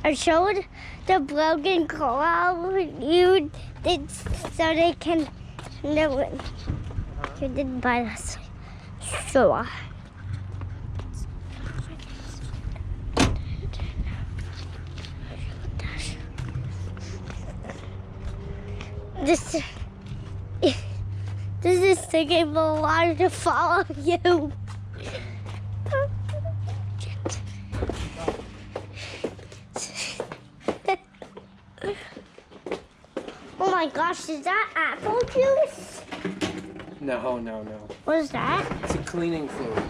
I showed the broken car you did so they can know it. You did buy us. Sure. This is taking a while to follow you. Oh my gosh, is that apple juice? No. What is that? It's a cleaning fluid.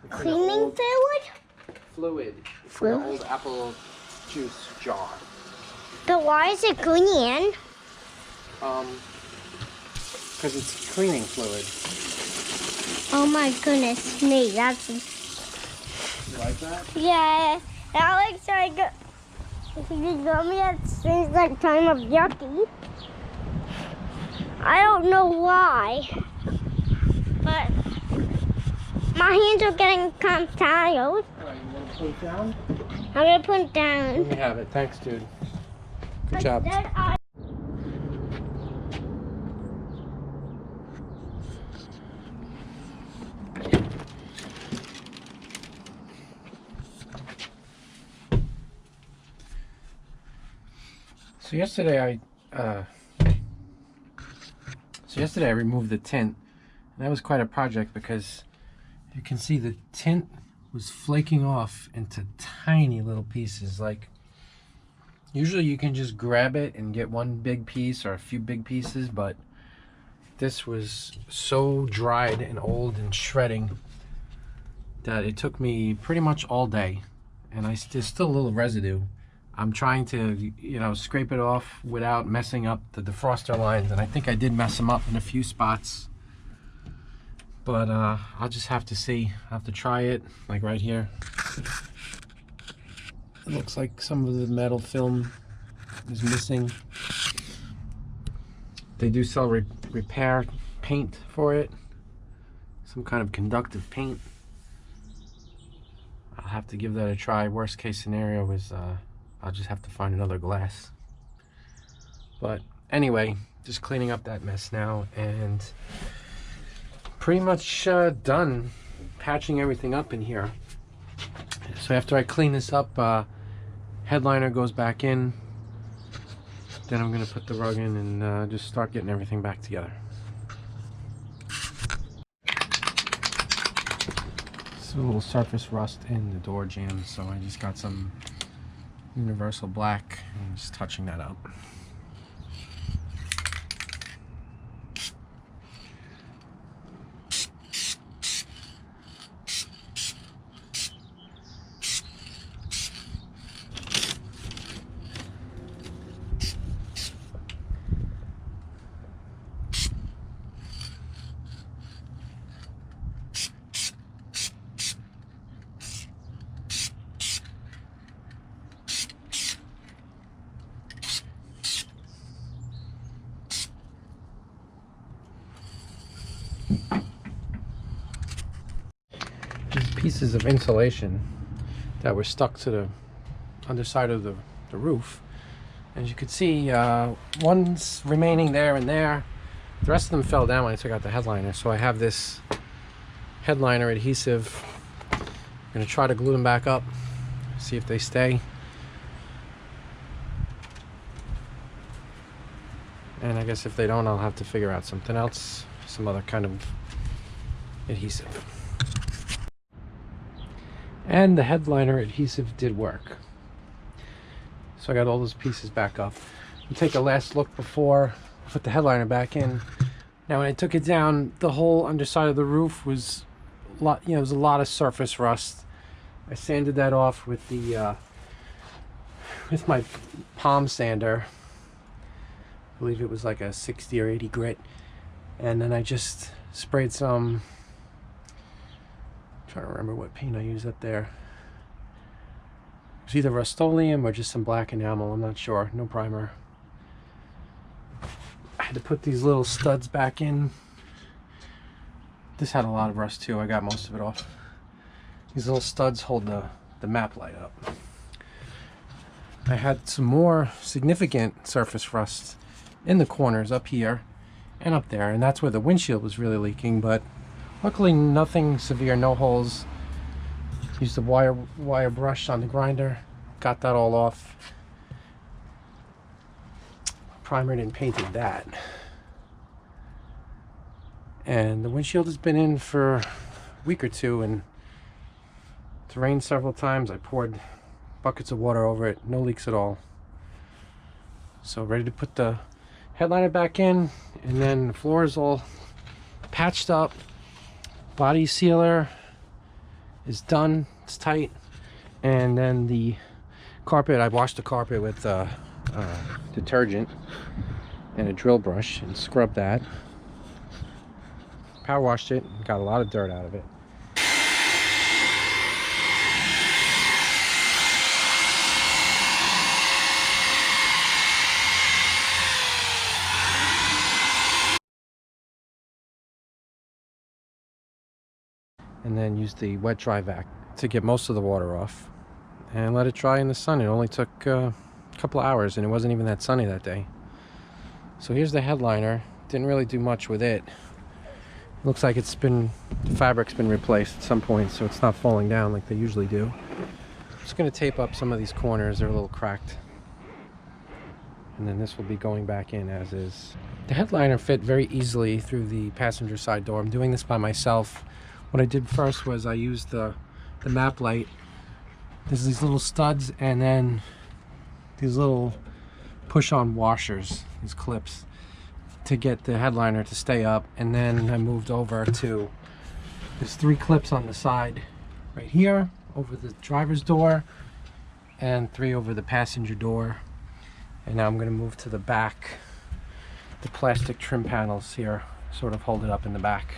Cleaning fluid? Fluid. It's an old apple juice jar. But why is it green? Because it's cleaning fluid. Oh my goodness me, that's... You like that? Yeah, that looks like... You told me it seems like kind of yucky. I don't know why, but my hands are getting kind of tired. Alright, you want to put it down? I'm gonna put it down. Let me have it. Thanks, dude. Good job. So yesterday I removed the tint, and that was quite a project because you can see the tint was flaking off into tiny little pieces. Like usually you can just grab it and get one big piece or a few big pieces, but this was so dried and old and shredding that it took me pretty much all day, and there's still a little residue. I'm trying to, scrape it off without messing up the defroster lines, and I think I did mess them up in a few spots. But I'll just have to see. I'll have to try it, like right here. It looks like some of the metal film is missing. They do sell repair paint for it. Some kind of conductive paint. I'll have to give that a try. Worst case scenario is I'll just have to find another glass. But anyway, just cleaning up that mess now, and pretty much done patching everything up in here. So after I clean this up, headliner goes back in. Then I'm gonna put the rug in and just start getting everything back together. So a little surface rust in the door jamb, so I just got some universal black and just touching that up. Pieces of insulation that were stuck to the underside of the roof. As you could see, one's remaining there and there. The rest of them fell down when I took out the headliner. So I have this headliner adhesive. I'm going to try to glue them back up, see if they stay. And I guess if they don't, I'll have to figure out something else, some other kind of adhesive. And the headliner adhesive did work. So I got all those pieces back up. I'll take a last look before I put the headliner back in. Now when I took it down, the whole underside of the roof was a lot, it was a lot of surface rust. I sanded that off with the with my palm sander. I believe it was like a 60 or 80 grit. And then I just sprayed some, trying to remember what paint I used up there. It was either Rust-Oleum or just some black enamel, I'm not sure, no primer. I had to put these little studs back in. This had a lot of rust too, I got most of it off. These little studs hold the map light up. I had some more significant surface rust in the corners up here and up there, and that's where the windshield was really leaking, but luckily nothing severe, no holes. Used the wire brush on the grinder, got that all off. Primered and painted that. And the windshield has been in for a week or two, and it's rained several times. I poured buckets of water over it, no leaks at all. So ready to put the headliner back in, and then the floor is all patched up. Body sealer is done, it's tight. And then the carpet, I washed the carpet with detergent and a drill brush and scrubbed that. Power washed it, got a lot of dirt out of it. And then use the wet dry vac to get most of the water off and let it dry in the sun. It only took a couple of hours, and it wasn't even that sunny that day. So here's the headliner. Didn't really do much with it. Looks like the fabric's been replaced at some point, so it's not falling down like they usually do. I'm just going to tape up some of these corners. They're a little cracked. And then this will be going back in as is. The headliner fit very easily through the passenger side door. I'm doing this by myself. What I did first was I used the map light. There's these little studs and then these little push-on washers, these clips, to get the headliner to stay up. And then I moved over to, there's 3 clips on the side right here over the driver's door and 3 over the passenger door. And now I'm going to move to the back. The plastic trim panels here sort of hold it up in the back.